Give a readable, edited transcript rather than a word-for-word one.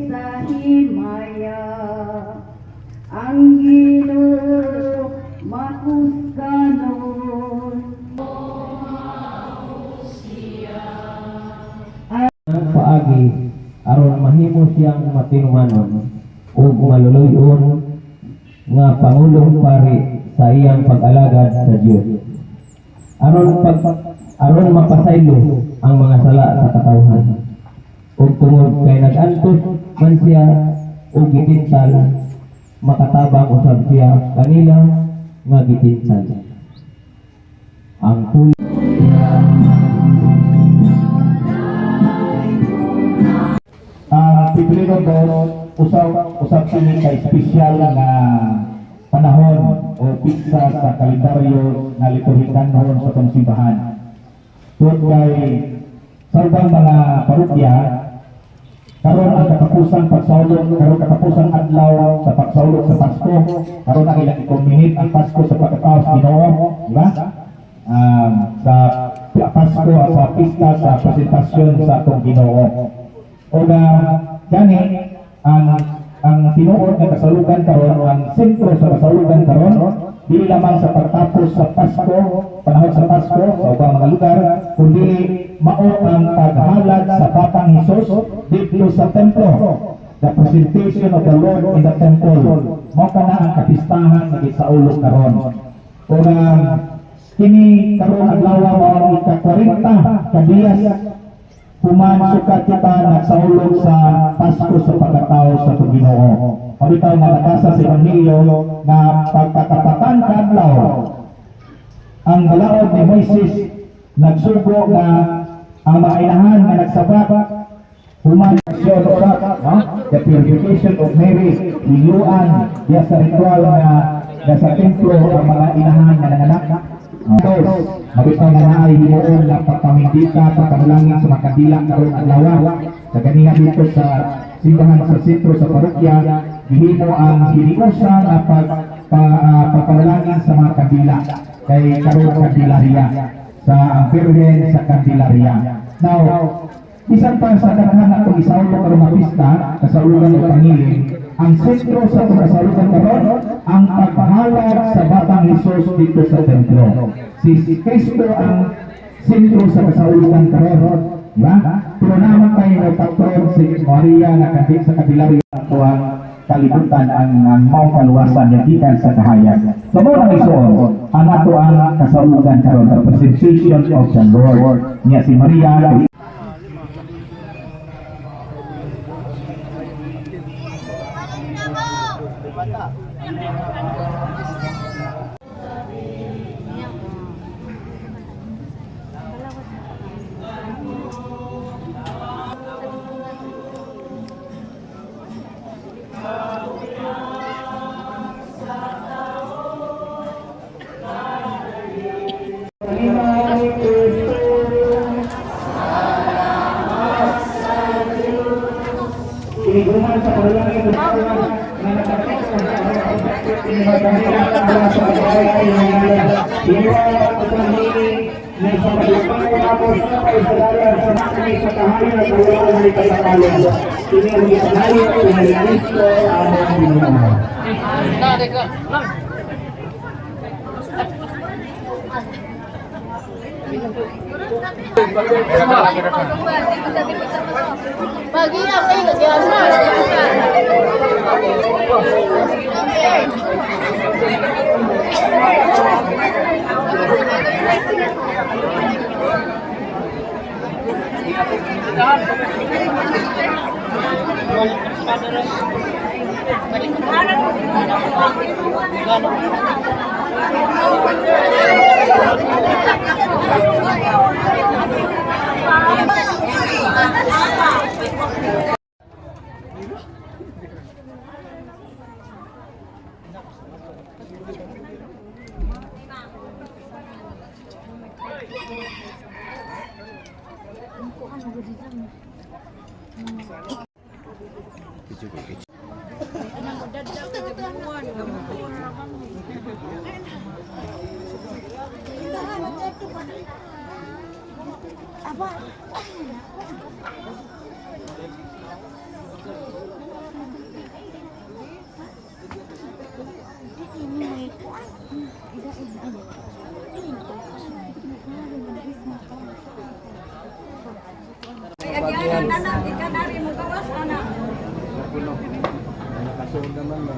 sa himaya, ang Ginoo mahusganon. Paagi aron mahimo siyang matinumanon ug maluluyon nga pangulong pari sa iyang pag-alagad sa Dios. Aron mapasaylo ang mga sala sa katawhan. Ug tungod kay nag-antos man siya ug gitintal, makatabang usab siya kanila nga gitintal. Ang Pebrero 2, usab kini kay espesyal nga panahon o piksa sa kalendaryo na liturhikan noon sa itong simbahan. Tungod kay sa ubang mga parokya, karon ang katapusan pagsaulo, karon katapusan adlaw sa pagsaulo sa Pasko, karon na ilang i-comminate ang Pasko sa pagkataos Ginoo, di ba? Sa Pasko sa pista sa presentasyon sa atong Ginoo. O gani ang tinuod nga kasalugan karon, ang sentro sa kasalugan karon dili lamang sa pagtapos sa Pasko, panahon sa Pasko sa ubang mga lugar, kundi mao ang paghalad sa Batang Hesus dito sa templo. The presentation of the Lord in the temple. Mao kana ang kapistahan nga gisaulog karon. O kini karon adlaw mao ika-40 ka diyas human sukat kita nagsaulog sa Pasko sa pagkatao sa Ginoo. Pabitaw nga nakasa sa Ebanghelyo na pagkatapatan kadlaw ang balaod ni Moises nagsugo na ang mga inahan nga nagsabat human siya the purification of Mary hiyuan diya sa ritual nga sa templo ang mga inahan nga nanganak. Mabitaw na naay himuon na pagpamindita, pagpanalangin sa makadila karong adlaw. Sa ganiha dito sa simbahan sa sentro sa parokya, gihimo ang hiniusa na pagpanalangin sa mga kadila kay karong Candelaria sa ang Birhen sa Candelaria. Now, bisan pa sa daghan atong isaulo karong nga pista, kasaulugan ng pangiling, ang sentro sa kasaulugan karon ang paghalad sa Batang Hesus dito sa templo. Si Kristo ang sentro sa kasaulugan karon, di ba? Pero naman tayo ng patron si Maria na kandik sa Candelaria ato ang kalibutan ang mao kaluwasan nga gikan sa kahayag. Sa mao nang isuon ang ato ang kasaulugan karon, the presentation of the Lord niya si Maria. Kiniguman sa panalangin ng mga na nakapit sa pinagkakita sa pagkakaya iniwala at pagkakili na sa pagkakaya ako sa kaisalaran sa makami sa kahaya at wala na ipagkakalong. Ini ang isalayo at pinagalisto ang mga binuha. Pagi na kayo nag-iasma. Nakasuod naman ba?